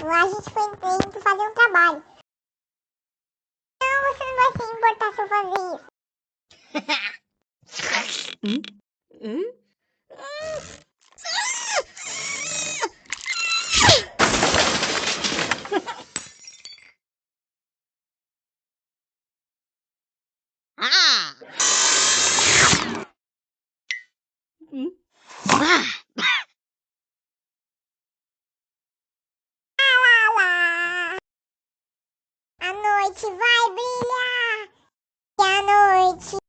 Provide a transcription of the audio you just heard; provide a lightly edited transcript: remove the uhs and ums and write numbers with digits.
Lá a gente foi indo fazer um trabalho. Não, você não vai se importar se eu fazer isso. Lá, lá. A noite vai brilhar. E a noite